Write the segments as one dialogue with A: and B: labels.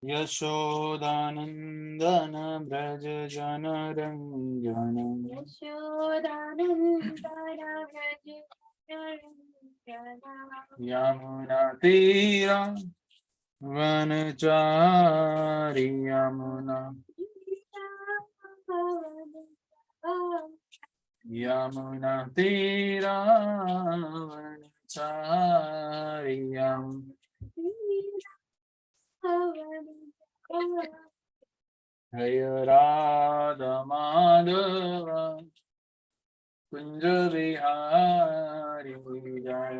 A: यशोदानंदन ब्रज जन रंजन यमुना तीरा वनचारी यमुना यमुना तीरा वनचारी हय राधा माधव कुंज विहारी जय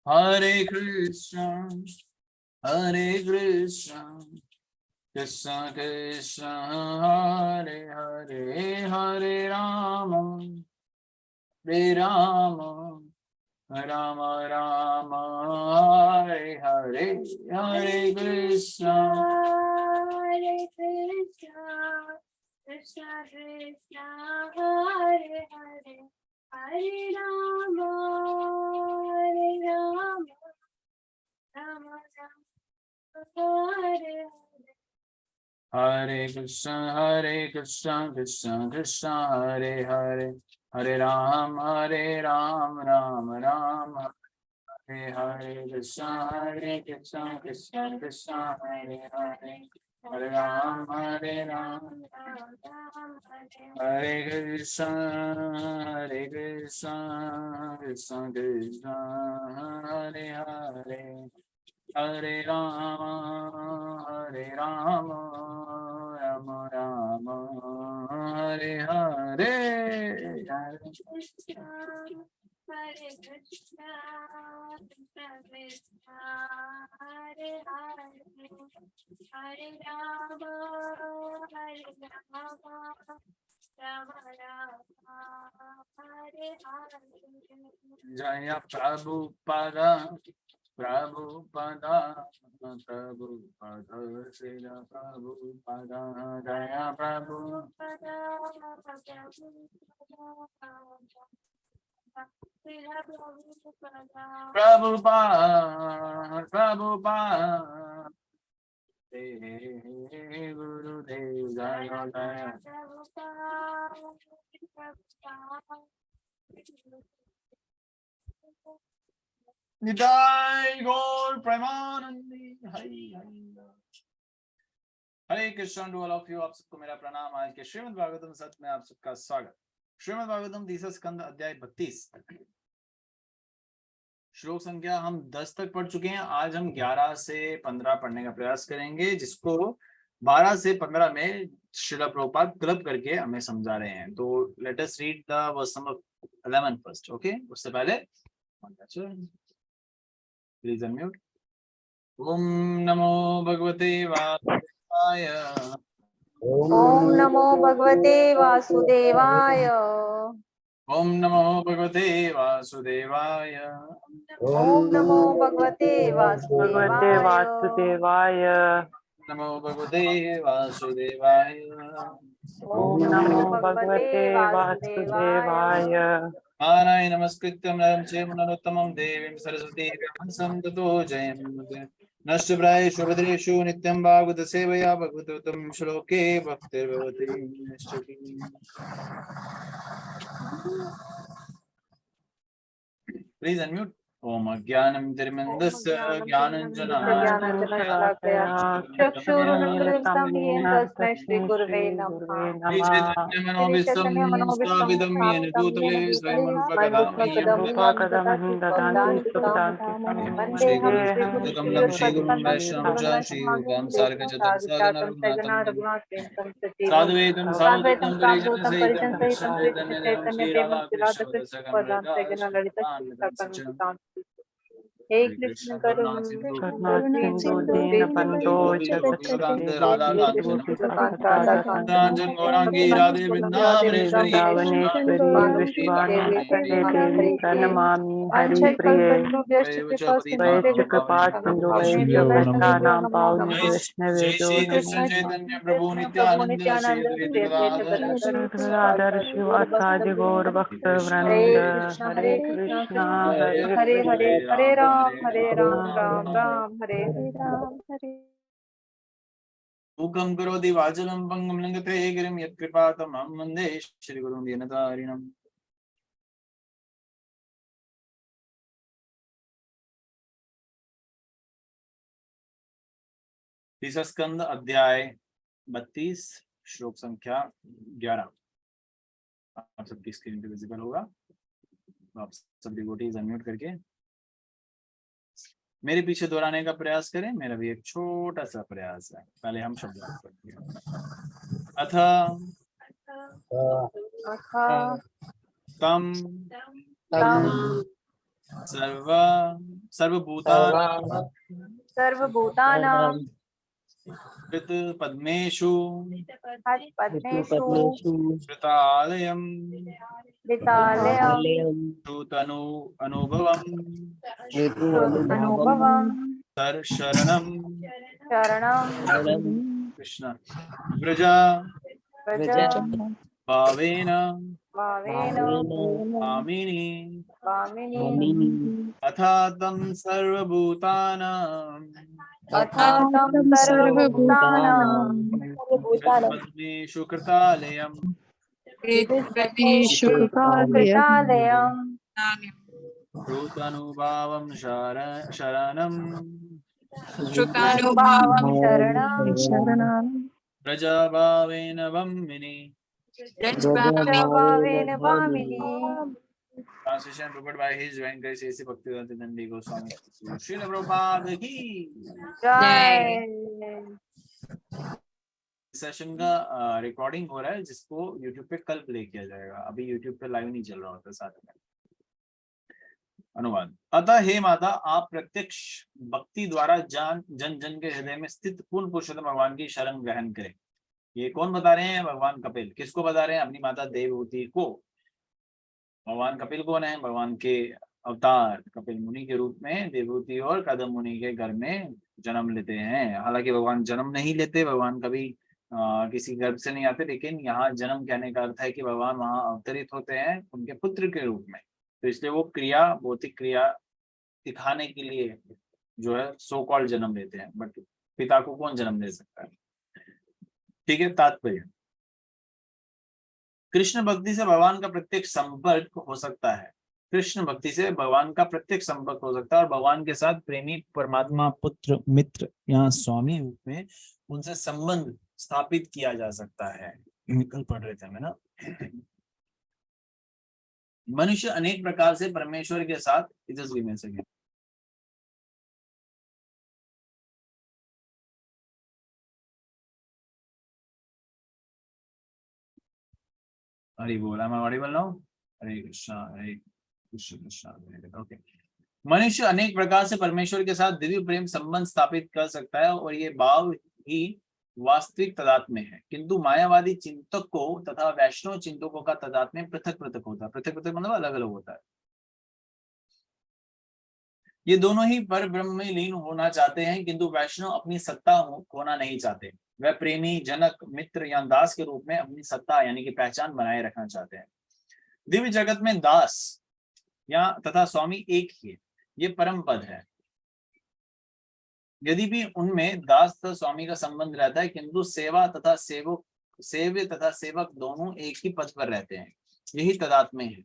A: हरे कृष्ण कृष्ण कृष्ण हरे हरे हरे राम राम राम हरे हरे हरे कृष्ण कृष्ण कृष्ण हरे हरे हरे राम राम राम हरे हरे कृष्ण कृष्ण कृष्ण हरे हरे हरे राम राम राम हरे हरे कृष्ण कृष्ण कृष्ण हरे हरे हरे राम हरे कृष्ण कृष्ण कृष्ण हरे हरे हरे राम राम राम हरे हरे हरे कृष्ण कृष्ण कृष्ण हरे हरे हरे राम राम हरे हरे जय प्रभुपद प्रभुपद श्री प्रभुपद जय प्रभुपद प्रभुपद गुरुदेव जय Nitai Gaur Premanandi Hari Hari Hare Krishna to all of you. आप सबको मेरा प्रणाम। आज के श्रीमद् भागवतम सत्र में आप सबका स्वागत। श्रीमद् भागवतम तीसरा स्कंद अध्याय 32 श्लोक संख्या हम 10 तक पढ़ चुके हैं। आज हम 11 से 15 पढ़ने का प्रयास करेंगे, जिसको 12 से 15 में श्रील प्रभुपाद क्लब करके हमें समझा रहे हैं। तो let us read the verse number 11 first. Okay, उससे पहले प्लीज अनम्यूट। ओम नमो भगवते वासुदेवाय।
B: ओम नमो भगवते वासुदेवाय।
A: ओम नमो भगवते वासुदेवाय।
B: ओम नमो भगवते वासुदेवाय।
A: नमो भगवते वासुदेवाय।
B: ओम नमो भगवते वासुदेवाय।
A: नारायण नमस्कृत्य नरं चैव नरोत्तमं देवीं सरस्वतीं व्यासं ततो जयमुदीरये। नष्टप्रायेषु भद्रेषु नित्यं भागवत सेवया भगवतोत्तम श्लोके भक्तिर्भवति नश्यति। Please unmute. ओम अज्ञानं तिमिरन्धस्य
B: ज्ञानाञ्जनशलाकया चक्षुरुन्मिलितं येन तस्मै श्रीगुरवे नमः। श्रीचैतन्यमनोभीष्टं
A: येन भूतले स्वयं
B: रूपकदामि वन्देऽहं
A: श्रीगुरुं श्रीगुरुं वैष्णवं च श्रीरूपं सार्गजतं
B: रघुनाथेन्द्रं
A: साधुवेदं
B: साद्वैतं
A: परिजन
B: सावधूतं
A: सहितं
B: परिजनसहितं
A: कृष्ण
B: कृष्ण चैतन्य देवं
A: श्री राधा कृष्ण
B: ललिता हे कृष्ण करुणा
C: सिंधु दीनबंधो जगत्पते
A: राजन गौरांगी राधे वृंदावनेश्वरी
C: वृंदावनेश्वरी विश्वात्मके देवी प्रणमामि हरि प्रिये वैश्च कृपा सिंधु वैश्च भक्तानां पावनि वैष्णवे
A: जय
C: जो
A: श्री कृष्ण
C: नमो
A: चैतन्य प्रभु नित्यानंद श्री अद्वैत गदाधर
C: राधर शिवासादि गौर भक्त वृंद हरे कृष्णा
B: हरे हरे हरे राम राम
A: राम
B: राम हरे हरे
A: मूकं करोति वाचलं पंगुं लंघते गिरिं यत्कृपातमहं वन्दे श्रीगुरुं दीनतारिणम्। तीसरा स्कंद अध्याय 32 श्लोक संख्या 11 आप सबकी स्क्रीन पे विजिबल होगा। आप सब डिवोटीज अनम्यूट करके मेरे पीछे दोहराने का प्रयास करें। मेरा भी एक छोटा सा प्रयास है। पहले हम शब्द पढ़ते हैं। अथ तम
B: सर्वभूतानां
A: कृत पद्मेषु
B: पद्मेषु
A: श्रुतालयं
B: वितालयं
A: श्रुतनु अनुभवं
B: अनुभवं
A: शरणं
B: शरणं
A: कृष्ण व्रज भावेन आमिनी अथा तं सर्वभूतानां पद्मेषु कृतालयं
B: कृतालयं
A: श्रुतनुभावं शरणं
B: श्रुतानुभावं शरणं
A: प्रजाभावेन वम्मिनि।
B: भावेन भामिनी।
A: Translation prepared by His Divine Grace A.C. Bhaktivedanta Nandi Goswami. Srila Prabhupada की
B: जय।
A: सेशन का रिकॉर्डिंग हो रहा है जिसको YouTube पे कल प्ले किया जाएगा। अभी YouTube पे लाइव नहीं चल रहा होता साथ में। अनुवाद। अतः हे माता आप प्रत्यक्ष भक्ति द्वारा जन जन के हृदय में स्थित पूर्ण पुरुषोत्तम भगवान की शरण ग्रहण करें। ये कौन बता रहे हैं? भगवान कपिल। किसको बता रहे हैं? अपनी माता देवहूति को। भगवान कपिल कौन है? भगवान के अवतार कपिल मुनि के रूप में देवहूति और कदम मुनि के घर में जन्म लेते हैं। हालांकि भगवान जन्म नहीं लेते, भगवान कभी किसी गर्भ से नहीं आते, लेकिन यहाँ जन्म कहने का अर्थ है कि भगवान वहां अवतरित होते हैं उनके पुत्र के रूप में। तो इसलिए वो क्रिया, भौतिक क्रिया दिखाने के लिए जो है सो कॉल्ड जन्म लेते हैं। बट पिता को कौन जन्म दे सकता है? ठीक है। तात्पर्य, कृष्ण भक्ति से भगवान का प्रत्यक्ष संपर्क हो सकता है। कृष्ण भक्ति से भगवान का प्रत्यक्ष संपर्क हो सकता है और भगवान के साथ प्रेमी परमात्मा पुत्र मित्र या स्वामी रूप में उनसे संबंध स्थापित किया जा सकता है। कल पढ़ रहे थे हम, है ना। मनुष्य अनेक प्रकार से परमेश्वर के साथ तेजस्वी में सके। हरि बोल। am I audible now? Hare Krishna Hare Krishna Krishna Hare. Okay. मनुष्य अनेक प्रकार से परमेश्वर के साथ दिव्य प्रेम संबंध स्थापित कर सकता है और ये भाव ही वास्तविक तदात्म्य है। किंतु मायावादी चिंतकों तथा वैष्णव चिंतकों का तदात्म्य पृथक पृथक होता है। पृथक पृथक मतलब अलग अलग होता है। ये दोनों ही पर ब्रह्म में लीन होना चाहते हैं, किंतु वैष्णव अपनी सत्ता खोना नहीं चाहते। वह प्रेमी, जनक, मित्र या दास के रूप में अपनी सत्ता यानी कि पहचान बनाए रखना चाहते हैं। दिव्य जगत में दास या तथा स्वामी एक ही है, ये परम पद है। यदि भी उनमें दास तथा स्वामी का संबंध रहता है, किंतु सेवा तथा सेव्य तथा सेवक दोनों एक ही पद पर रहते हैं। यही तदात्म्य है।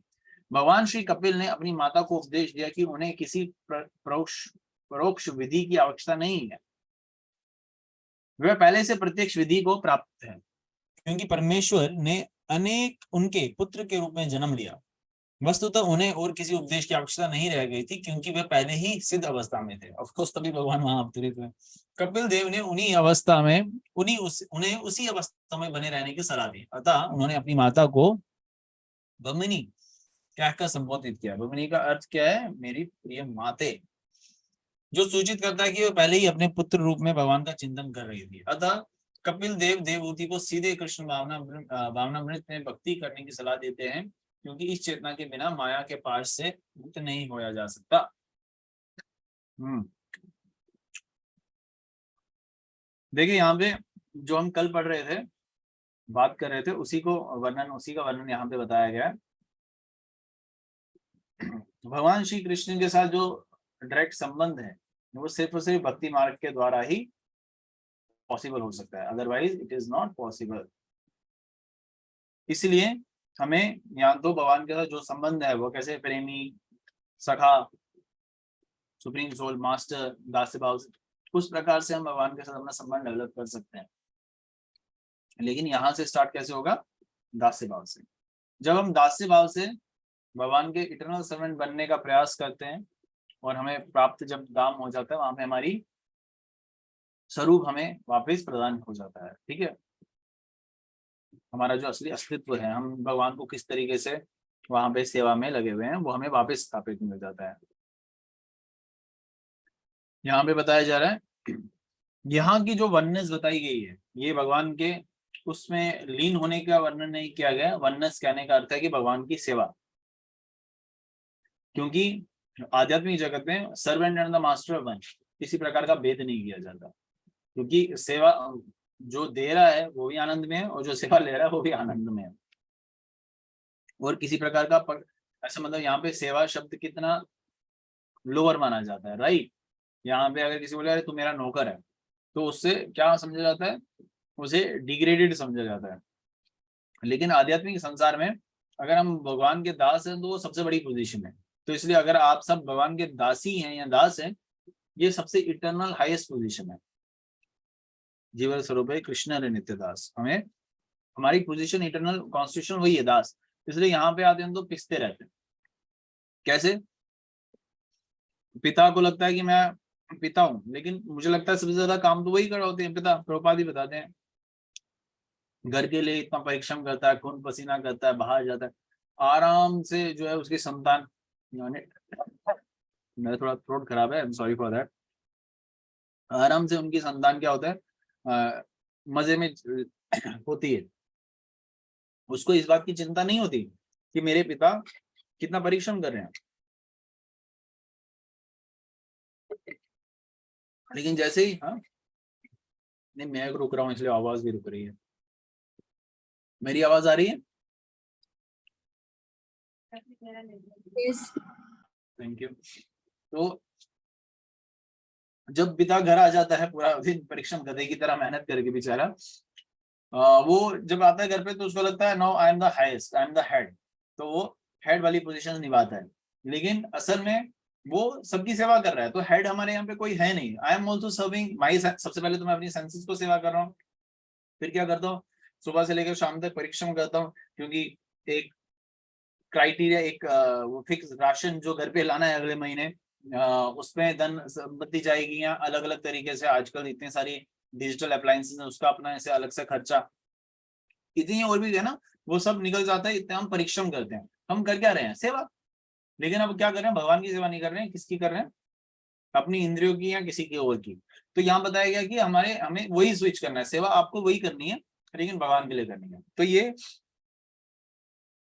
A: भगवान श्री कपिल ने अपनी माता को उपदेश दिया कि उन्हें किसी परोक्ष विधि की आवश्यकता नहीं है। वह पहले से प्रत्यक्ष विधि को प्राप्त है, क्योंकि परमेश्वर ने अनेक उनके पुत्र के रूप में जन्म लिया। वस्तुतः उन्हें और किसी उपदेश की आवश्यकता नहीं रह गई थी, क्योंकि वे पहले ही सिद्ध अवस्था में थे। ऑफ कोर्स तभी भगवान वहां अवतरित हुए। कपिल देव ने उन्हीं अवस्था में उन्हें उसी अवस्था में बने रहने की सलाह दी। अतः उन्होंने अपनी माता को भमिनी कहकर संबोधित किया। भमिनी का अर्थ क्या है? मेरी प्रिय माते। जो सूचित करता है कि वो पहले ही अपने पुत्र रूप में भगवान का चिंतन कर रही थी। अतः कपिल देव देवहूति को सीधे कृष्ण भावनामृत में भक्ति करने की सलाह देते हैं, क्योंकि इस चेतना के बिना माया के पास से मुक्त नहीं होया जा सकता। देखिए यहाँ पे जो हम कल पढ़ रहे थे, बात कर रहे थे, उसी का वर्णन यहाँ पे बताया गया है। भगवान श्री कृष्ण के साथ जो डायरेक्ट संबंध है वो सिर्फ और सिर्फ भक्ति मार्ग के द्वारा ही पॉसिबल हो सकता है, otherwise it is not possible. इसलिए हमें यहाँ तो भगवान के साथ जो संबंध है वो कैसे, प्रेमी, सखा, सुप्रीम सोल, मास्टर, दास्य भाव, उस प्रकार से हम भगवान के साथ अपना संबंध डेवलप कर सकते हैं। लेकिन यहाँ से स्टार्ट कैसे होगा? दास्य भाव से। जब हम दास्य भाव से भगवान के इटर्नल सर्वेंट बनने का प्रयास करते हैं और हमें प्राप्त जब दाम हो जाता है, वहां पे हमारी स्वरूप हमें वापस प्रदान हो जाता है। ठीक है, हमारा जो असली अस्तित्व है, हम भगवान को किस तरीके से वहां पे सेवा में लगे हुए हैं, वो हमें वापस स्थापित मिल जाता है। यहाँ पे बताया जा रहा है, यहाँ की जो वननेस बताई गई है, ये भगवान के उसमें लीन होने का वर्णन नहीं किया गया। वननेस कहने का अर्थ है कि भगवान की सेवा, क्योंकि आध्यात्मिक जगत में servant and the master one, किसी प्रकार का भेद नहीं किया जाता, क्योंकि सेवा जो दे रहा है वो भी आनंद में है और जो सेवा ले रहा है वो भी आनंद में है। और किसी प्रकार का ऐसा मतलब यहाँ पे सेवा शब्द कितना लोअर माना जाता है, राइट। यहाँ पे अगर किसी बोले अरे तू मेरा नौकर है, तो उससे क्या समझा जाता है? उसे डिग्रेडेड समझा जाता है। लेकिन आध्यात्मिक संसार में अगर हम भगवान के दास हैं तो वो सबसे बड़ी पोजीशन है। तो इसलिए अगर आप सब भगवान के दासी हैं या दास हैं, ये सबसे इटर्नल हाईएस्ट पोजीशन है। जीवन स्वरूप है कृष्ण रे नित्य दास, हमें हमारी पोजीशन इटर्नल कॉन्स्टिट्यूशन वही है, दास। इसलिए यहाँ पे आते हैं तो पिसते रहते हैं। कैसे? पिता को लगता है कि मैं पिता हूँ, लेकिन मुझे लगता है सबसे ज्यादा काम तो वही कर रहे होते हैं पिता। प्रभुपाद ही बताते हैं, घर के लिए इतना परिश्रम करता है, खून पसीना करता है, बाहर जाता है, आराम से जो है उसकी संतान, मेरा थोड़ा थ्रोट खराब है, I am sorry for that. आराम से उनकी संतान क्या होता है, मजे में होती है। उसको इस बात की चिंता नहीं होती कि मेरे पिता कितना परिश्रम कर रहे हैं। लेकिन जैसे ही, हाँ नहीं, मैं रुक रहा हूँ इसलिए आवाज भी रुक रही है। मेरी आवाज आ रही है? Thank you. तो जब पिता घर आ जाता है पूरा दिन परिश्रम गधे की तरह मेहनत करके बेचारा, वो जब आता है घर पे तो उसको लगता है no I am the highest, I am the head. तो वो हेड वाली पोजीशन निभाता है, लेकिन असल में वो सबकी सेवा कर रहा है। तो हेड हमारे यहाँ पे कोई है नहीं। आई एम ऑल्सो सर्विंग माई, सबसे पहले तो मैं अपनी सेंसेस को सेवा कर रहा हूँ, फिर क्या करता हूँ, सुबह से लेकर शाम तक परिश्रम करता हूँ, क्योंकि एक क्राइटेरिया, एक वो फिक्स राशन जो घर पे लाना है अगले महीने, उसमें धन संपत्ति जाएगी, या अलग अलग तरीके से आजकल इतनी सारी डिजिटल अप्लायंसेस है, उसका अपना ऐसे अलग से खर्चा, इतनी और भी है ना, वो सब निकल जाता है। इतना हम परिश्रम करते हैं, हम कर क्या रहे हैं? सेवा। लेकिन अब क्या कर रहे हैं? भगवान की सेवा नहीं कर रहे हैं, किसकी कर रहे हैं? अपनी इंद्रियों की या किसी की और की। तो यहाँ बताया गया कि हमें वही स्विच करना है, सेवा आपको वही करनी है, लेकिन भगवान के लिए करनी है। तो ये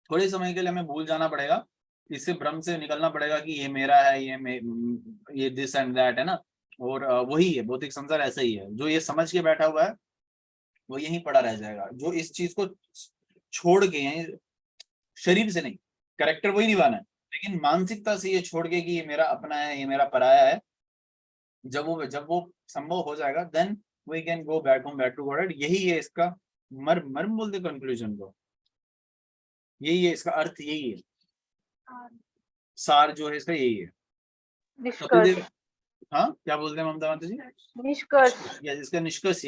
A: थोड़े समय के लिए हमें भूल जाना पड़ेगा, इससे भ्रम से निकलना पड़ेगा कि ये मेरा है, ये दिस एंड दैट है ना। और वही है, भौतिक संसार ऐसा ही है। जो ये समझ के बैठा हुआ है वो यहीं पड़ा रह जाएगा। जो इस चीज को छोड़ के, शरीर से नहीं, कैरेक्टर वही निभाना है, लेकिन मानसिकता से ये छोड़ के कि ये मेरा अपना है, ये मेरा पराया है, जब वो संभव हो जाएगा, then we can go back home, back to God. यही है इसका मर्म बोलते कंक्लूजन को, यही है इसका अर्थ, यही है सार जो है इसका, यही है।
B: निष्कर्ष,
A: हाँ क्या बोलते हैं ममता माता जी?
B: निष्कर्ष,
A: इसका निष्कर्ष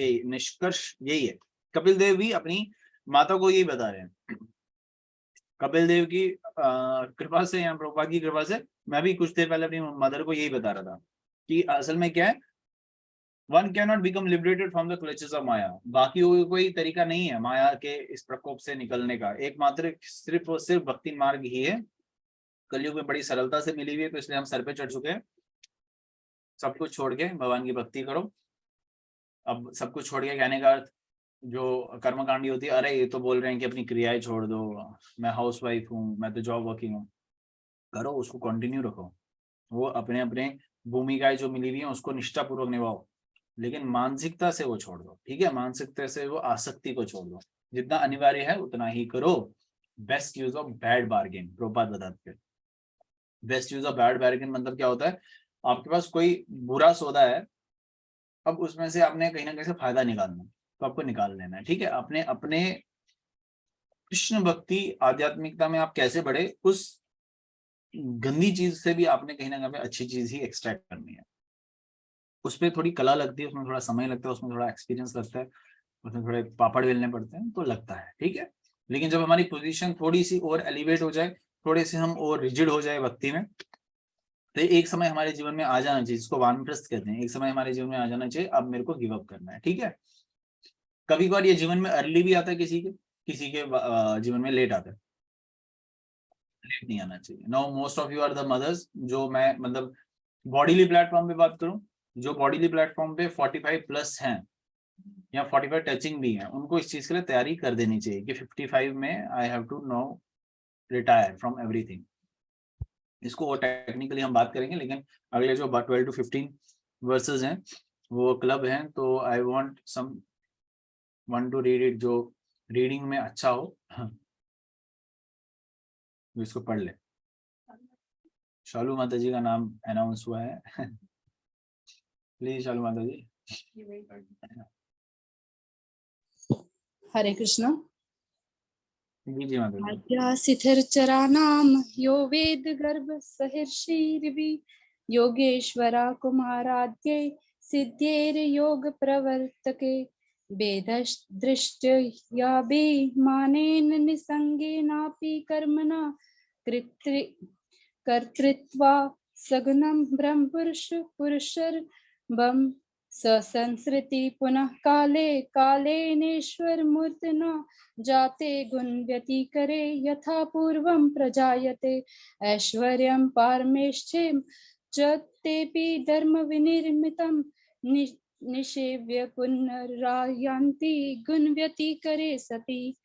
A: यही है। कपिल देव भी अपनी माता को यही बता रहे हैं। कपिल देव की कृपा से या प्रभुपाद की कृपा से मैं भी कुछ देर पहले अपनी मदर को यही बता रहा था कि असल में क्या है, one can not become liberated from the clutches of maya. बाकी कोई तरीका नहीं है माया के इस प्रकोप से निकलने का, एकमात्र सिर्फ और सिर्फ भक्ति मार्ग ही है। कलयुग में बड़ी सरलता से मिली हुई है, तो इसलिए हम सर पे चढ़ चुके हैं। सब कुछ छोड़ के भगवान की भक्ति करो। अब सब कुछ छोड़ के कहने का अर्थ जो कर्मकांडी होती है, अरे ये तो बोल रहे हैं कि अपनी क्रियाएं छोड़ दो, मैं हाउस वाइफ हूँ, मैं तो जॉब वर्किंग हूँ, करो, उसको कंटिन्यू रखो। वो अपने अपने भूमिकाएं जो मिली हुई है उसको निष्ठापूर्वक निभाओ, लेकिन मानसिकता से वो छोड़ दो। ठीक है, मानसिकता से वो आसक्ति को छोड़ दो। जितना अनिवार्य है उतना ही करो। Best use of bad bargain, Prabhupada बताते हैं। Best use of bad bargain मतलब क्या होता है, आपके पास कोई बुरा सौदा है, अब उसमें से आपने कहीं ना कहीं से फायदा निकालना, तो आपको निकाल लेना है। ठीक है, अपने अपने कृष्ण भक्ति आध्यात्मिकता में आप कैसे बढ़े, उस गंदी चीज से भी आपने कहीं ना कहीं अच्छी चीज ही एक्सट्रैक्ट करनी है। उसपे थोड़ी कला लगती है, उसमें थोड़ा समय लगता है, उसमें थोड़ा एक्सपीरियंस लगता है, उसमें थोड़े पापड़ बेलने पड़ते हैं, तो लगता है। ठीक है, लेकिन जब हमारी पोजीशन थोड़ी सी और एलिवेट हो जाए, थोड़े से हम और रिजिड हो जाए भक्ति में, तो एक समय हमारे जीवन में आ जाना चाहिए, जिसको वानप्रस्थ कहते हैं। एक समय हमारे जीवन में आ जाना चाहिए, अब मेरे को गिव अप करना है। ठीक है, कभी कभार ये जीवन में अर्ली भी आता है, किसी के जीवन में लेट आता है। लेट नहीं आना चाहिए। Now most of you are the mothers, जो मैं मतलब बॉडीली प्लेटफॉर्म पे बात करूं, जो बॉडीली प्लेटफॉर्म पे 45 प्लस हैं या 45 टचिंग भी हैं, उनको इस चीज के लिए तैयारी कर देनी चाहिए कि 55 में I have to now retire from everything. इसको और टेक्निकली हम बात करेंगे, लेकिन अगले जो 12 to 15 वर्सेस हैं वो क्लब हैं, तो I want someone to read it, जो रीडिंग में अच्छा हो, जो इसको पढ़ ले। शालू माता जी का नाम अनाउंस हुआ है। प्लीज शालू माता जी।
D: हरे कृष्ण।
A: जी माता जी।
D: आद्यासिथिर्चरानाम यो वेद गर्भ सहिर्षिर्वि योगेश्वरा कुमाराद्ये सिद्धेर योग प्रवर्तके वेददृष्ट्याभिमानेन निसंगेनापि कर्मणा कर्तृत्वा सगुणं ब्रह्म पुरुषर्वं ससंसृति पुनः काले कालेनेश्वर मूर्तना जाते गुण व्यतिकरे यथा पूर्वं प्रजायते ऐश्वर्यं पारमेष्ठ्यं च तेपि धर्म विनिर्मितं निषेव्य पुनरायान्ति गुण व्यतिकरे सति।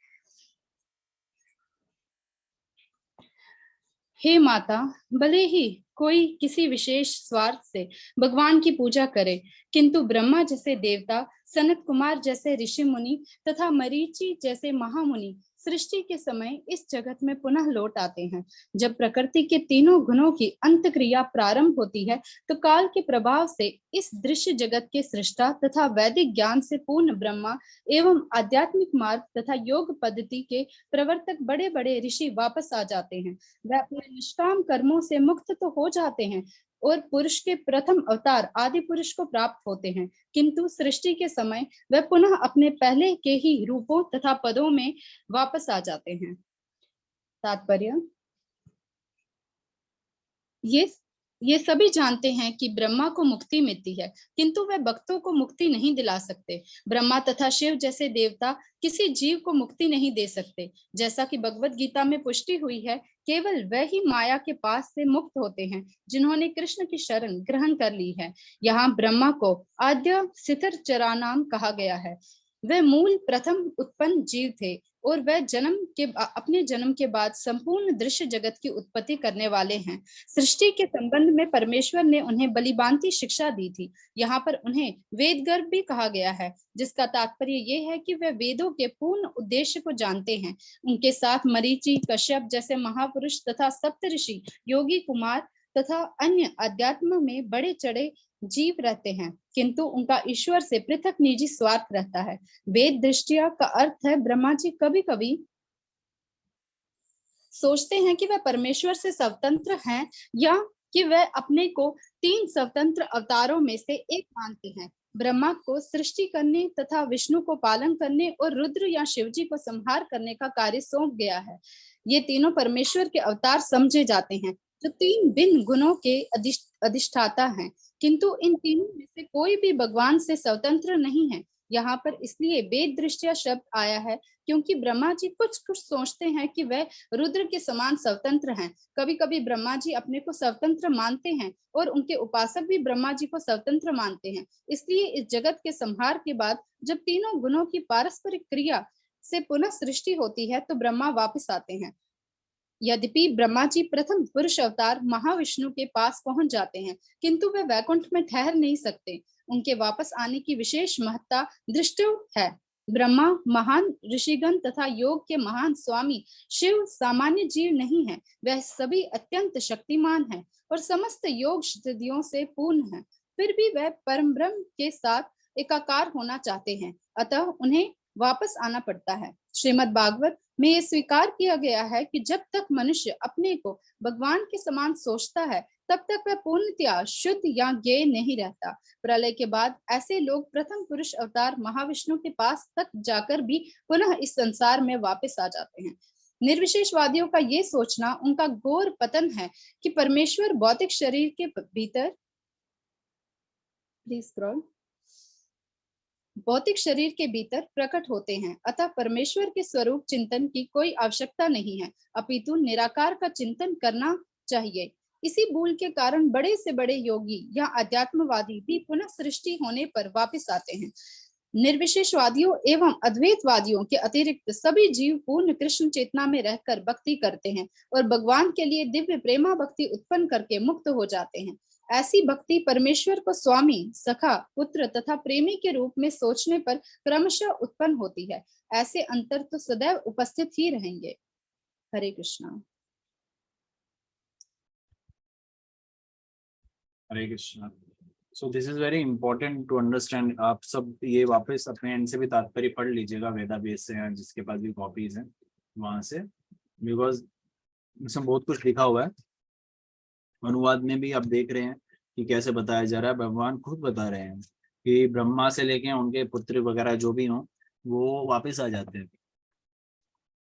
D: हे माता, भले ही कोई किसी विशेष स्वार्थ से भगवान की पूजा करे, किंतु ब्रह्मा जैसे देवता, सनत कुमार जैसे ऋषि मुनि तथा मरीचि जैसे महामुनि सृष्टि के समय इस जगत में पुनः लौट आते हैं। जब प्रकृति के तीनों गुणों की अंत क्रिया प्रारंभ होती है, तो काल के प्रभाव से इस दृश्य जगत के सृष्टा तथा वैदिक ज्ञान से पूर्ण ब्रह्मा एवं आध्यात्मिक मार्ग तथा योग पद्धति के प्रवर्तक बड़े बड़े ऋषि वापस आ जाते हैं। वह अपने निष्काम कर्मों से मुक्त तो हो जाते हैं और पुरुष के प्रथम अवतार आदि पुरुष को प्राप्त होते हैं, किंतु सृष्टि के समय वह पुनः अपने पहले के ही रूपों तथा पदों में वापस आ जाते हैं। तात्पर्य, ये सभी जानते हैं कि ब्रह्मा को मुक्ति मिलती है, किंतु वे भक्तों को मुक्ति नहीं दिला सकते। ब्रह्मा तथा शिव जैसे देवता किसी जीव को मुक्ति नहीं दे सकते। जैसा कि भगवत गीता में पुष्टि हुई है, केवल वह ही माया के पास से मुक्त होते हैं जिन्होंने कृष्ण की शरण ग्रहण कर ली है। यहाँ ब्रह्मा को आद्य सिथिर्चरानाम कहा गया है। वे मूल प्रथम उत्पन्न जीव थे और वह अपने जन्म के बाद संपूर्ण दृश्य जगत की उत्पत्ति करने वाले हैं। सृष्टि के संबंध में परमेश्वर ने उन्हें बलिबांति शिक्षा दी थी। यहाँ पर उन्हें वेद गर्भ भी कहा गया है, जिसका तात्पर्य ये है कि वे वेदों के पूर्ण उद्देश्य को जानते हैं। उनके साथ मरीचि, कश्यप जैसे महापुरुष तथा सप्तऋषि, योगी कुमार तथा अन्य अध्यात्म में बड़े चढ़े जीव रहते हैं, किंतु उनका ईश्वर से पृथक निजी स्वार्थ रहता है। वेद दृष्टिया का अर्थ है ब्रह्मा जी कभी कभी सोचते हैं कि वह परमेश्वर से स्वतंत्र हैं या कि वह अपने को 3 स्वतंत्र अवतारों में से एक मानते हैं। ब्रह्मा को सृष्टि करने तथा विष्णु को पालन करने और रुद्र या शिवजी को संहार करने का कार्य सौंप गया है। ये तीनों परमेश्वर के अवतार समझे जाते हैं, जो 3 भिन्न गुणों के अधिष्ठाता हैं, किंतु इन तीनों में से कोई भी भगवान से स्वतंत्र नहीं है। यहाँ पर इसलिए वेद दृष्टिया शब्द आया है क्योंकि ब्रह्मा जी कुछ कुछ सोचते हैं कि वह रुद्र के समान स्वतंत्र हैं। कभी कभी ब्रह्मा जी अपने को स्वतंत्र मानते हैं और उनके उपासक भी ब्रह्मा जी को स्वतंत्र मानते हैं। इसलिए इस जगत के संहार के बाद जब तीनों गुणों की पारस्परिक क्रिया से पुनः सृष्टि होती है तो ब्रह्मा वापस आते हैं। यद्यपि ब्रह्मा जी प्रथम पुरुष अवतार महाविष्णु के पास पहुंच जाते हैं, किंतु वे वैकुंठ में ठहर नहीं सकते। उनके वापस आने की विशेष महत्ता दृष्टि है। ब्रह्मा महान ऋषिगण तथा योग के महान स्वामी, शिव सामान्य जीव नहीं है, वह सभी अत्यंत शक्तिमान है और समस्त योग सिद्धियों से पूर्ण है। फिर भी वह परम ब्रह्म के साथ एकाकार होना चाहते हैं, अतः उन्हें वापस आना पड़ता है। श्रीमद् भागवत में यह स्वीकार किया गया है कि जब तक मनुष्य अपने को भगवान के समान सोचता है तब तक वह पूर्णतया शुद्ध या ज्ञेय नहीं रहता। प्रलय के बाद ऐसे लोग प्रथम पुरुष अवतार महाविष्णु के पास तक जाकर भी पुनः इस संसार में वापस आ जाते हैं। निर्विशेषवादियों का ये सोचना उनका घोर पतन है कि परमेश्वर भौतिक शरीर के भीतर भौतिक शरीर के भीतर प्रकट होते हैं, अतः परमेश्वर के स्वरूप चिंतन की कोई आवश्यकता नहीं है, अपितु निराकार का चिंतन करना चाहिए। इसी भूल के कारण बड़े से बड़े योगी या अध्यात्मवादी भी पुनः सृष्टि होने पर वापस आते हैं। निर्विशेषवादियों एवं अद्वैतवादियों के अतिरिक्त सभी जीव पूर्ण कृष्ण चेतना में रहकर भक्ति करते हैं और भगवान के लिए दिव्य प्रेमा भक्ति उत्पन्न करके मुक्त हो जाते हैं। ऐसी भक्ति परमेश्वर को स्वामी, सखा, पुत्र तथा प्रेमी के रूप में सोचने पर क्रमशः उत्पन्न होती है। ऐसे अंतर तो सदैव उपस्थित ही रहेंगे। Hare Krishna.
A: Hare Krishna. So this is very important to understand. आप सब ये वापस अपने एंड से भी तात्पर्य पढ़ लीजिएगा वेदाभ्यास से, या जिसके पास भी कॉपीज हैं वहां से, बिकॉज इसमें बहुत कुछ लिखा हुआ है। अनुवाद में भी आप देख रहे हैं कि कैसे बताया जा रहा है। भगवान खुद बता रहे हैं कि ब्रह्मा से लेके उनके पुत्र वगैरह जो भी हों वो वापस आ जाते हैं,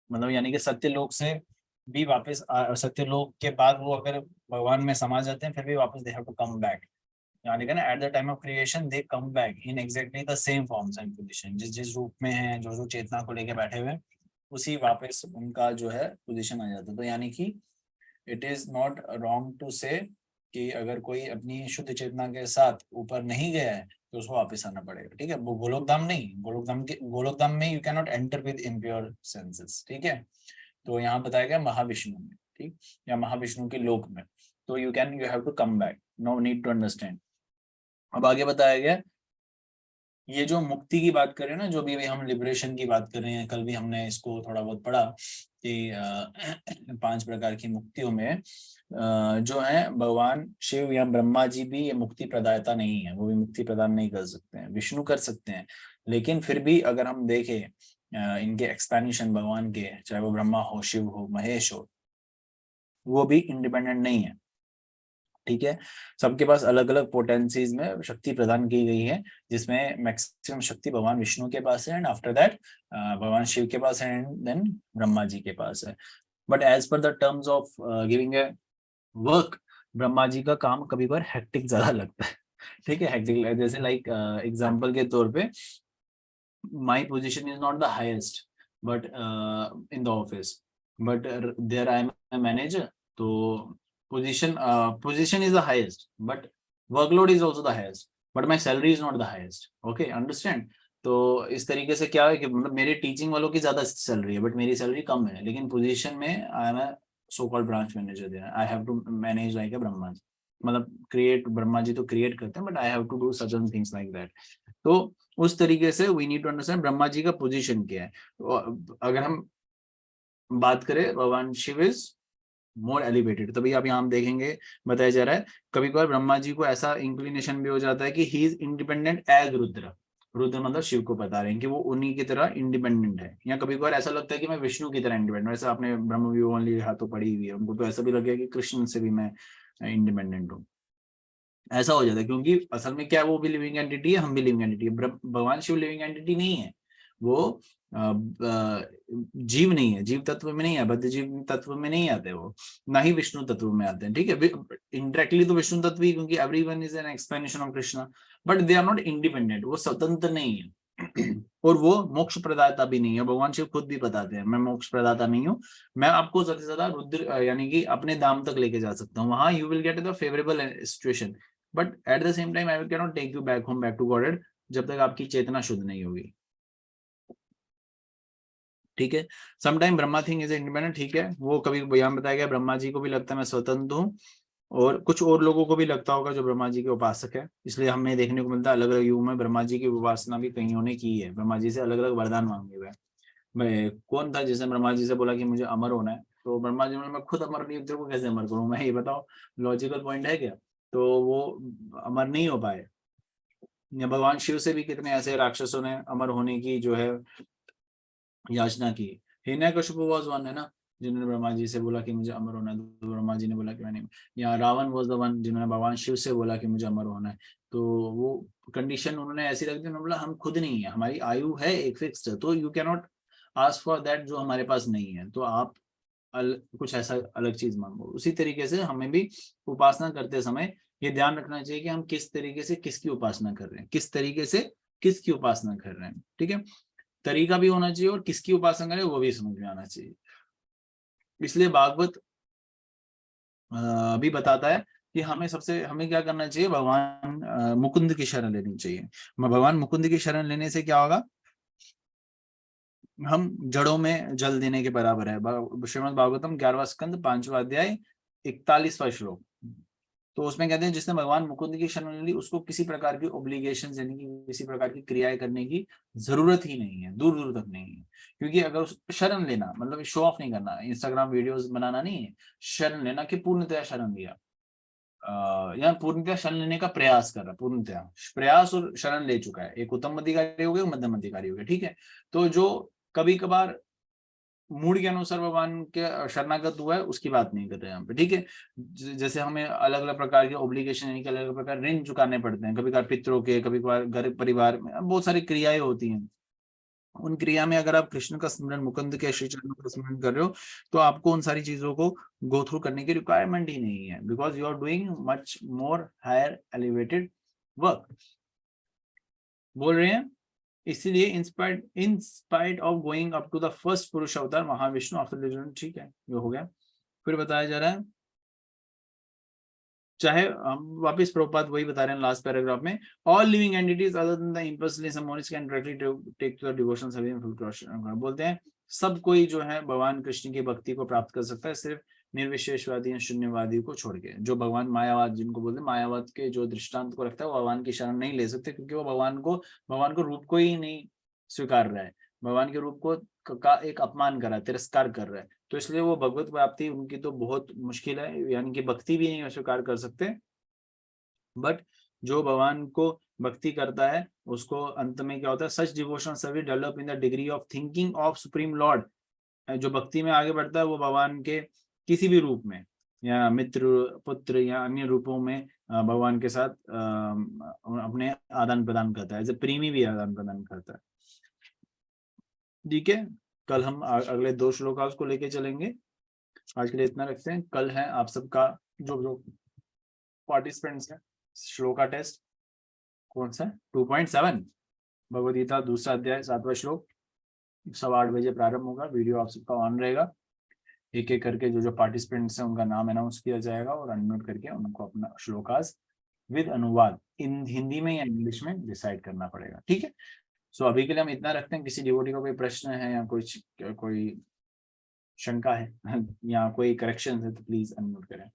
A: मतलब यानी कि सत्यलोक से भी वापस सत्यलोक के बाद वो अगर भगवान में समा जाते हैं फिर भी वापस they have to come back, यानी कि ना at the time of creation they come back in exactly the same forms and position. जिस जिस रूप में है, जो जो चेतना को लेके बैठे हुए, उसी वापस उनका जो है पोजीशन आ जाता है। तो यानी कि it is not wrong to say कि अगर कोई अपनी शुद्ध चेतना के साथ ऊपर नहीं गया है तो उसको वापस आना पड़ेगा। ठीक है, वो गोलोकधाम नहीं, गोलोकधाम में you can not enter with impure senses. ठीक है, तो यहाँ बताया गया महाविष्णु में, ठीक, या महाविष्णु के लोक में, तो you have to come back, no need to understand. अब आगे बताया गया ये जो मुक्ति की बात कर रहे हैं ना, जो भी हम लिबरेशन की बात कर रहे हैं, कल भी हमने इसको थोड़ा बहुत पढ़ा कि 5 प्रकार की मुक्तियों में जो है भगवान शिव या ब्रह्मा जी भी ये मुक्ति प्रदाता नहीं है, वो भी मुक्ति प्रदान नहीं कर सकते हैं। विष्णु कर सकते हैं, लेकिन फिर भी अगर हम देखें इनके एक्सपेंशन भगवान के, चाहे वो ब्रह्मा हो, शिव हो, महेश हो, वो भी इंडिपेंडेंट नहीं है। ठीक है, सबके पास अलग अलग पोटेंसीज में शक्ति प्रदान की गई है, जिसमें मैक्सिमम शक्ति भगवान विष्णु के पास है, एंड आफ्टर दैट भगवान शिव के पास है, एंड देन ब्रह्मा जी के पास है। But as per the terms of giving a work, Brahma ji का काम कभी बार हेक्टिक ज्यादा लगता है। ठीक है, हेक्टिक, जैसे लाइक एग्जांपल के तौर पे my position is not the highest but in the office, but there I am a manager, so position is the highest but workload is also the highest, but my salary is not the highest. Okay, understand? तो इस तरीके से क्या है कि मतलब मेरे teaching वालों की ज्यादा सैलरी है बट मेरी सैलरी कम है, लेकिन पोजीशन में I am a so called branch manager there, I have to manage like a Brahma ji, मतलब क्रिएट, ब्रह्मा जी तो क्रिएट करते हैं but I have to do certain things like that. तो उस तरीके से we need to understand Brahma ji का पोजीशन क्या है। अगर हम बात करें भगवान शिव इज मोर एलिवेटेड, तभी आप यहाँ देखेंगे बताया जा रहा है कभी कभार ब्रह्मा जी को ऐसा इंक्लिनेशन भी हो जाता है कि he is independent as Rudra, Rudra मतलब शिव को बता रहे हैं कि वो उन्हीं की तरह इंडिपेंडेंट है, या कभी कभार ऐसा लगता है कि मैं विष्णु की तरह इंडिपेंडेंट, वैसे आपने ब्रह्म वियोमली हाथों पढ़ी हुई है, उनको तो ऐसा भी लगेगा कि कृष्ण से भी मैं इंडिपेंडेंट हूँ, ऐसा हो जाता है, क्योंकि असल में क्या है, वो भी लिविंग एंटिटी है, हम भी लिविंग एंटिटी है। भगवान शिव लिविंग एंटिटी नहीं है, वो जीव नहीं है, जीव तत्व में नहीं है, बद्ध जीव तत्व में नहीं आते वो, ना ही विष्णु तत्व में आते हैं। ठीक है, इंडायरेक्टली तो विष्णु तत्व ही, क्योंकि everyone is an expansion of Krishna, but they are not independent, वो स्वतंत्र नहीं है। और वो मोक्ष प्रदाता भी नहीं है। भगवान शिव खुद भी बताते हैं मैं मोक्ष प्रदाता नहीं हूँ, मैं आपको ज्यादा से ज्यादा रुद्र यानी कि अपने धाम तक लेके जा सकता हूँ, वहां you will get the favourable situation, but at the same time I can not take you back home back to godhead जब तक आपकी चेतना शुद्ध नहीं होगी। ठीक है, sometime Brahma thing is independent, ठीक है, वो कभी यहाँ बताया गया ब्रह्मा जी को भी लगता है मैं स्वतंत्र हूँ, और कुछ और लोगों को भी लगता होगा जो ब्रह्मा जी के उपासक है, इसलिए हमें देखने को मिलता है अलग अलग युग में ब्रह्मा जी की उपासना भी कईयों ने की है, ब्रह्मा जी से अलग अलग वरदान मांगे हुए हैं। मैं कौन था जिसने ब्रह्मा जी से बोला कि मुझे अमर होना है, तो ब्रह्मा जी ने मैं खुद अमर नहीं हूँ, तेरे को कैसे अमर करूँ मैं, ये बताओ लॉजिकल पॉइंट है क्या? तो वो अमर नहीं हो पाए। या भगवान शिव से भी कितने ऐसे राक्षसों ने अमर होने की जो है याचना की। हिरण्यकशिपु वाज वन है ना, जिन्होंने ब्रह्मा जी से बोला कि मुझे अमर होना है, तो ब्रह्मा जी ने बोला कि मैं नहीं। या रावण वाज द वन जिन्होंने भगवान शिव से बोला कि मुझे अमर होना है, तो वो कंडीशन उन्होंने ऐसी रख दी, उन्होंने बोला हम खुद नहीं है, हमारी आयु है एक फिक्स्ड, तो you can not ask for that जो हमारे पास नहीं है, तो आप कुछ ऐसा अलग चीज मांगो। उसी तरीके से हमें भी उपासना करते समय ये ध्यान रखना चाहिए कि हम किस तरीके से किसकी उपासना कर रहे हैं, किस तरीके से किसकी उपासना कर रहे हैं। ठीक है, तरीका भी होना चाहिए और किसकी उपासना करें वो भी समझ में आना चाहिए। इसलिए भागवत भी बताता है कि हमें क्या करना चाहिए, भगवान मुकुंद की शरण लेनी चाहिए। भगवान मुकुंद की शरण लेने से क्या होगा, हम जड़ों में जल देने के बराबर है। श्रीमद् भागवतम 11वां स्कंद 5वां अध्याय 41वां श्लोक, तो उसमें कहते हैं जिसने भगवान मुकुंद की शरण ली उसको किसी प्रकार की ऑब्लिगेशन यानी कि किसी प्रकार की क्रियाएं करने की जरूरत ही नहीं है, दूर दूर तक नहीं है। क्योंकि अगर उस शरण लेना मतलब शो ऑफ नहीं करना, इंस्टाग्राम वीडियोस बनाना नहीं है, शरण लेना कि पूर्णतया शरण लिया, या पूर्णतया शरण लेने का प्रयास कर रहा है, पूर्णतया प्रयास और शरण ले चुका है, एक उत्तम अधिकारी हो गया, मध्यम अधिकारी हो गया। ठीक है, तो जो कभी कभार मूड के अनुसार भगवान के शरणागत हुआ है उसकी बात नहीं कर रहे हैं यहाँ पे। ठीक है, जैसे हमें अलग अलग प्रकार के ऑब्लिगेशन यानी कि अलग अलग प्रकार ऋण चुकाने पड़ते हैं, कभी कभार पितरों के, कभी कभार घर परिवार में बहुत सारी क्रियाएं होती हैं। उन क्रिया में अगर आप कृष्ण का स्मरण, मुकुंद के श्री चरणों का स्मरण कर रहे हो, तो आपको उन सारी चीजों को गो थ्रू करने की रिक्वायरमेंट ही नहीं है, because you are doing much more higher elevated work. बोल रहे हैं इसीलिए in spite of going up to the first पुरुष अवतार महाविष्णु आफ्टर, ठीक है ये हो गया। फिर बताया जा रहा है, चाहे हम वापस प्रभुपाद वही बता रहे हैं लास्ट पैराग्राफ में, all living entities other than the impulsive monist can directly take to the devotion service. बोलते हैं सब कोई जो है भगवान कृष्ण की भक्ति को प्राप्त कर सकता है, सिर्फ निर्विशेषवादी या शून्यवादी को छोड़ के। जो भगवान मायावाद जिनको बोलते हैं, मायावाद के जो दृष्टांत को रखता है वो भगवान की शरण नहीं ले सकते, क्योंकि वो भगवान को रूप को ही नहीं स्वीकार रहा है, भगवान के रूप को का एक अपमान कर रहा है, तिरस्कार कर रहा है, तो इसलिए वो भगवत प्राप्ति उनकी तो बहुत मुश्किल है, यानी कि भक्ति भी नहीं स्वीकार कर सकते। बट जो भगवान को भक्ति करता है उसको अंत में क्या होता है, such devotional service develop in the degree of thinking of supreme lord. जो भक्ति में आगे बढ़ता है वो भगवान के किसी भी रूप में या मित्र, पुत्र या अन्य रूपों में भगवान के साथ अपने आदान प्रदान करता है, एज ए प्रेमी भी आदान प्रदान करता है। ठीक है, कल हम अगले 2 श्लोकास को लेके चलेंगे। आज के लिए इतना रखते हैं, कल है आप सबका जो पार्टिसिपेंट्स है श्लोका टेस्ट, कौन सा 2.7 भगवद गीता दूसरा अध्याय 7वां श्लोक, 8:15 बजे प्रारंभ होगा। वीडियो आप सबका ऑन रहेगा, एक एक करके जो पार्टिसिपेंट्स हैं उनका नाम अनाउंस किया जाएगा और अनम्यूट करके उनको अपना श्लोकास विद अनुवाद इन हिंदी में या इंग्लिश में डिसाइड करना पड़ेगा। ठीक है, सो अभी के लिए हम इतना रखते हैं। किसी डिवोटी का कोई प्रश्न है या कोई शंका है या कोई करेक्शन है तो प्लीज अनम्यूट करें।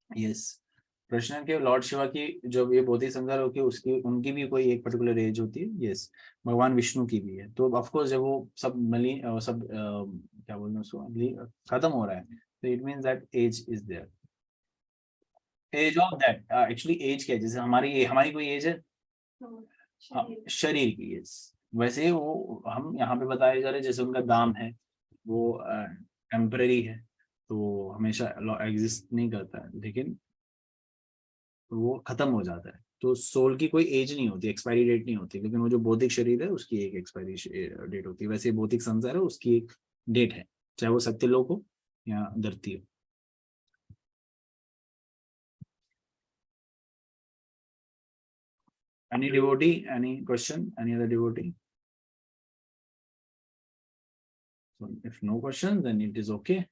A: यस, प्रश्न के लॉर्ड शिवा की जो ये बोधि संघर होगी उसकी उनकी भी कोई एक पर्टिकुलर एज होती है। यस, भगवान विष्णु की भी है। तो ऑफ कोर्स जब वो सब क्या बोलते हैं उसको खत्म हो रहा है, तो it means that as is there, as of that actually as क्या है, जैसे हमारी कोई एज है शरीर की। यस, वैसे वो हम यहाँ पे बताए जा रहे जैसे उनका दाम है वो टेम्पररी है, तो हमेशा एग्जिस्ट नहीं करता है, लेकिन वो खत्म हो जाता है। तो सोल की कोई एज नहीं होती, एक्सपायरी डेट नहीं होती, लेकिन वो जो भौतिक शरीर है उसकी एक एक्सपायरी डेट होती है। वैसे भौतिक संसार है उसकी एक डेट है, चाहे वो सत्यलोक हो या धरती हो। Any devotee? Any question? Any other devotee? So if no question, then it is okay.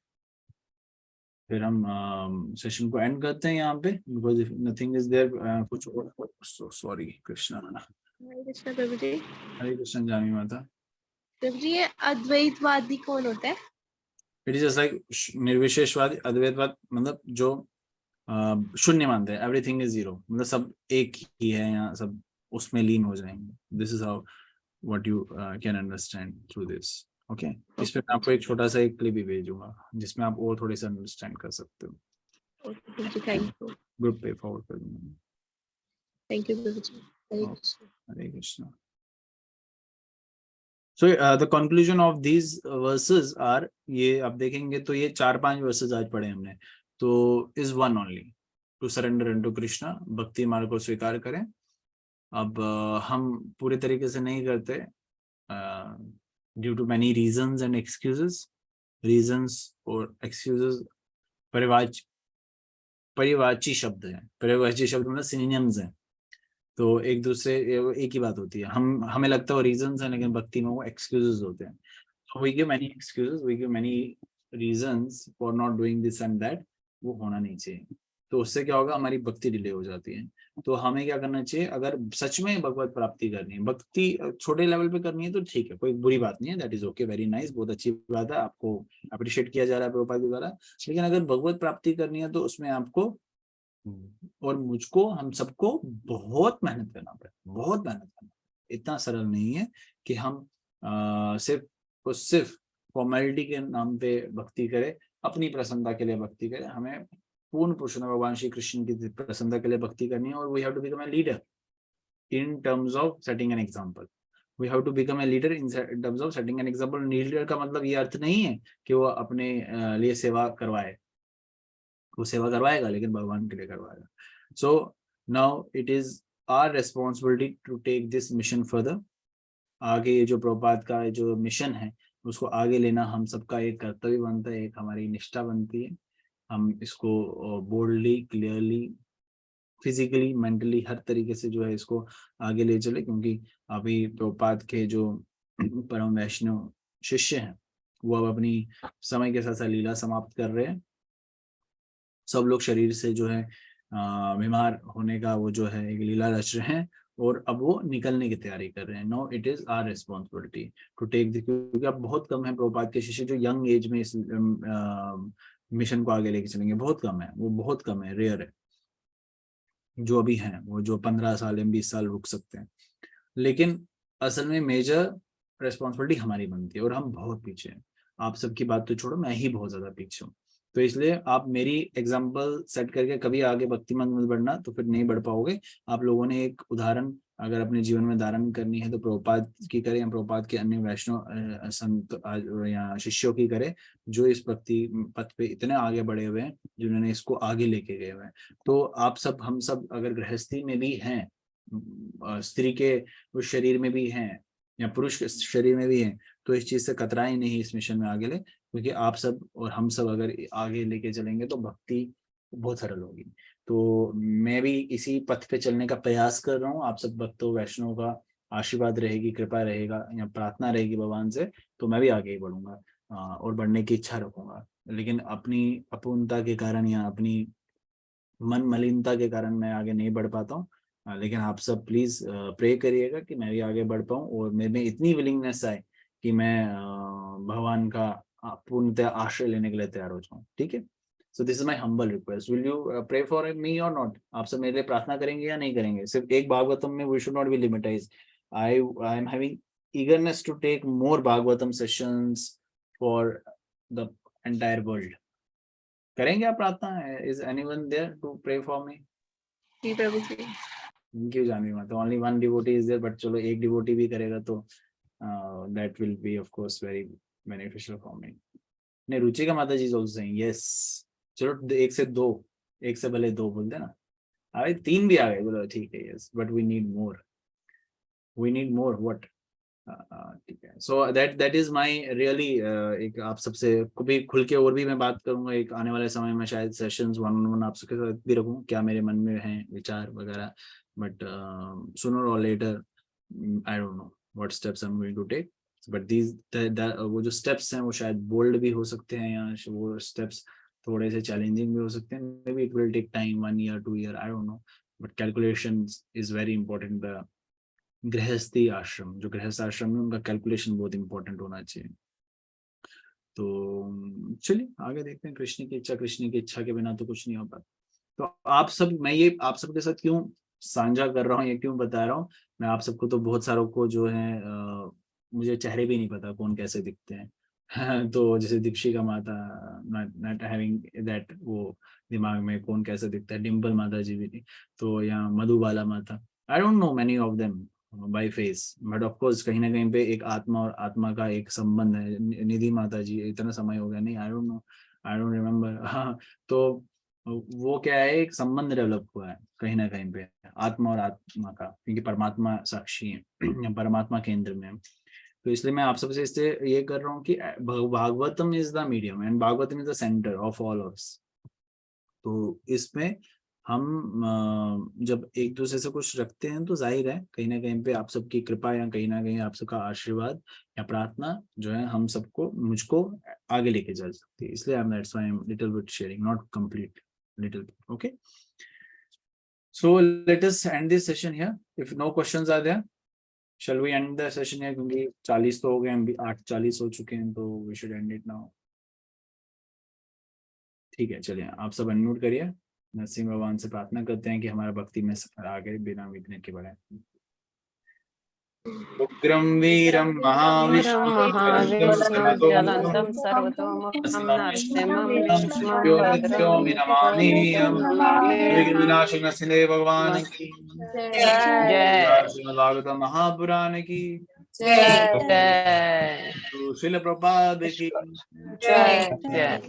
A: फिर हम सेशन को एंड करते हैं यहाँ पे, because if nothing is there कुछ और, सॉरी कृष्णा।
E: हरे कृष्ण प्रभु जी।
A: हरे कृष्ण जामी माता।
E: प्रभु जी, ये अद्वैतवादी कौन होता है?
A: इट इज जस्ट लाइक निर्विशेषवादी। अद्वैतवाद मतलब जो शून्य मानते हैं, एवरीथिंग इज जीरो, मतलब सब एक ही है, यहाँ सब उसमें लीन हो जाएंगे। This is how what you can understand through this. Okay, इस पे मैं आपको एक छोटा सा एक क्लिप भी भेजूंगा जिसमें आप और थोड़ी सा अंडरस्टैंड कर सकते हो।
E: Prabhu ji thank you.
A: Group पे फॉरवर्ड कर दूंगा।
E: Thank you Prabhu ji. Hare Krishna.
A: Hare Krishna. So the conclusion of these verses are, ये आप देखेंगे तो ये 4-5 वर्सेस आज पढ़े हमने, तो is one only to surrender unto Krishna, भक्ति मार्ग को स्वीकार करें। अब हम पूरे तरीके से नहीं करते due to many reasons and excuses. Reasons और एक्सक्यूजेस परिवाची शब्द है। परिवाची शब्द मतलब सिनोनिम्स हैं, तो एक दूसरे एक ही बात होती है। हमें लगता है वो रीजंस हैं, लेकिन भक्ति में वो एक्सक्यूजेस होते हैं। So we give many excuses, we give many reasons for not doing this and that, वो होना नहीं चाहिए। तो उससे क्या होगा, हमारी भक्ति डिले हो जाती है। तो हमें क्या करना चाहिए, अगर सच में भगवत प्राप्ति करनी है, भक्ति छोटे लेवल पे करनी है तो ठीक है, कोई बुरी बात नहीं है, that is okay, very nice, बहुत अच्छी बात है, आपको अप्रिशिएट किया जा रहा है प्रभुपाद के द्वारा। लेकिन अगर भगवत प्राप्ति करनी है तो उसमें आपको और मुझको, हम सबको बहुत मेहनत करना पड़ेगा, बहुत मेहनत करना। इतना सरल नहीं है कि हम सिर्फ फॉर्मेलिटी के नाम पे भक्ति करें, अपनी प्रसन्नता के लिए भक्ति करें। हमें पूर्ण पुरुषोत्तम भगवान श्री कृष्ण की प्रसन्नता के लिए भक्ति करनी है। और we have to become a leader in terms of setting an example. We have to become a leader in terms of setting an example. Leader का मतलब ये अर्थ नहीं है कि वो अपने लिए सेवा करवाए, वो सेवा करवाएगा लेकिन भगवान के लिए करवाएगा। So now it is our responsibility to take this mission further. आगे ये जो प्रभुपाद का जो मिशन है उसको आगे लेना हम सबका एक कर्तव्य बनता है, एक हमारी निष्ठा बनती है। हम इसको बोल्डली, क्लियरली, फिजिकली, मेंटली, हर तरीके से जो है इसको आगे ले चले, क्योंकि अभी प्रभुपाद के जो परम वैष्णव शिष्य हैं वो अब अपनी समय के साथ साथ लीला समाप्त कर रहे हैं। सब लोग शरीर से जो है बीमार होने का वो जो है एक लीला रच रहे हैं और अब वो निकलने की तैयारी कर रहे हैं। No, it is our responsibility to take this, क्योंकि अब बहुत कम है प्रभुपाद के शिष्य जो यंग एज में इस मिशन को आगे लेके चलेंगे। बहुत कम है, वो बहुत कम है, रेयर है। जो अभी हैं वो जो 15 साल या 20 साल रुक सकते हैं, लेकिन असल में मेजर रिस्पॉन्सिबिलिटी हमारी बनती है और हम बहुत पीछे हैं। आप सबकी बात तो छोड़ो, मैं ही बहुत ज्यादा पीछे हूँ। तो इसलिए आप मेरी एग्जाम्पल सेट करके कभी आगे भक्ति में मत बढ़ना, तो फिर नहीं बढ़ पाओगे। आप लोगों ने एक उदाहरण अगर अपने जीवन में धारण करनी है तो प्रभुपाद की करें या प्रभुपाद के अन्य वैष्णव संत या शिष्यों की करें, जो इस भक्ति पथ पे इतने आगे बढ़े हुए हैं, जिन्होंने इसको आगे लेके गए हुए हैं। तो आप सब, हम सब अगर गृहस्थी में भी हैं, स्त्री के उस शरीर में भी हैं या पुरुष के शरीर में भी हैं, तो इस चीज से कतराएं नहीं इस मिशन में आगे ले, क्योंकि आप सब और हम सब अगर आगे लेके चलेंगे तो भक्ति बहुत सरल होगी। तो मैं भी इसी पथ पे चलने का प्रयास कर रहा हूँ। आप सब भक्तों वैष्णव का आशीर्वाद रहेगी, कृपा रहेगा या प्रार्थना रहेगी भगवान से, तो मैं भी आगे ही बढ़ूंगा और बढ़ने की इच्छा रखूंगा। लेकिन अपनी अपूर्णता के कारण या अपनी मन मलिनता के कारण मैं आगे नहीं बढ़ पाता हूँ। लेकिन आप सब प्लीज प्रे करिएगा कि मैं भी आगे बढ़ पाऊँ और मेरे में इतनी विलिंगनेस आए कि मैं भगवान का पूर्णतः आश्रय लेने के लिए तैयार हो जाऊँ। ठीक है, so this is my humble request. Will you pray for me or not? आप सब मेरे लिए प्रार्थना करेंगे या नहीं करेंगे? सिर्फ एक भागवतम में we should not be limitize. I am having eagerness to take more Bhagavatam sessions for the entire world. करेंगे आप प्रार्थना? Is anyone there to pray for me?
E: Ji Prabhu ji.
A: Thank you Janvi माता। Only one devotee is there, but चलो एक devotee भी करेगा तो that will be of course very beneficial for me. नहीं, रुचिका माता जी is also saying yes. चलो एक से दो, एक से भले दो बोलते ना, अरे 3 भी आ गए, बोलो ठीक है yes, but we need more. We need more what? ठीक है, so that is my really एक आप सबसे कभी खुल के और भी मैं बात करूंगा एक आने वाले समय में, शायद सेशंस 1-on-1 आप सबके साथ भी रखूं, क्या मेरे मन में है विचार वगैरह, but sooner or later I don't know what steps I am going to take, but these वो जो स्टेप्स हैं वो शायद बोल्ड भी हो सकते हैं, या वो स्टेप्स थोड़े से चैलेंजिंग भी हो सकते हैं, maybe it will take time 1 year 2 year, I don't know, but calculation is very important. The गृहस्थी आश्रम, जो गृहस्थ आश्रम में उनका कैलकुलेशन बहुत इंपॉर्टेंट होना चाहिए। तो चलिए आगे देखते हैं, कृष्ण की इच्छा, कृष्ण की इच्छा के बिना तो कुछ नहीं हो पाता। तो आप सब, मैं ये आप सबके साथ क्यों साझा कर रहा हूँ, ये क्यों बता रहा हूँ, मैं आप सबको तो बहुत सारों को जो है मुझे चेहरे भी नहीं पता कौन कैसे दिखते हैं तो जैसे दीक्षिका माता, नॉट हैविंग दैट वो दिमाग में कौन कैसे दिखता है, डिम्पल माता जी भी नहीं, तो या मधुबाला माता, आई don't know many of them by face, but of course कहीं ना कहीं पे एक आत्मा और आत्मा का एक संबंध है। निधि माता जी, इतना समय हो गया नहीं, आई don't no, I don't remember. हाँ, तो वो क्या है, एक संबंध डेवलप हुआ है कहीं ना कहीं पे आत्मा और आत्मा का, क्योंकि परमात्मा साक्षी है परमात्मा केंद्र में। तो इसलिए मैं आप सबसे इससे ये कर रहा हूँ कि Bhagavatam is the medium and Bhagavatam is the centre of all of us. तो इसमें हम जब एक दूसरे से कुछ रखते हैं तो जाहिर है कहीं ना कहीं पे आप सबकी कृपा या कहीं ना कहीं आप सबका आशीर्वाद या प्रार्थना जो है हम सबको, मुझको आगे लेके जा सकती है। इसलिए that's why I am little bit sharing, not complete, little bit. Okay, so let us end this session here. If no questions are there, shall we end the session here? क्योंकि 40 तो हो गए, हम भी 8:40 हो चुके हैं, तो we should end it now. ठीक है, चलिए आप सब अनम्यूट करिए, नरसिंह भगवान से प्रार्थना करते हैं कि हमारा भक्ति में सफर आगे बिना विघ्न के बढ़े। उग्रं वीरं
C: महावीरं सर्वतोमुखं नरसिंहं विष्णुं
A: नमामि। विघ्नविनाशक भगवान की
C: जय।
A: श्रीमद् भागवतम महापुराण की
C: जय।
A: श्रील प्रभुपाद की
C: जय।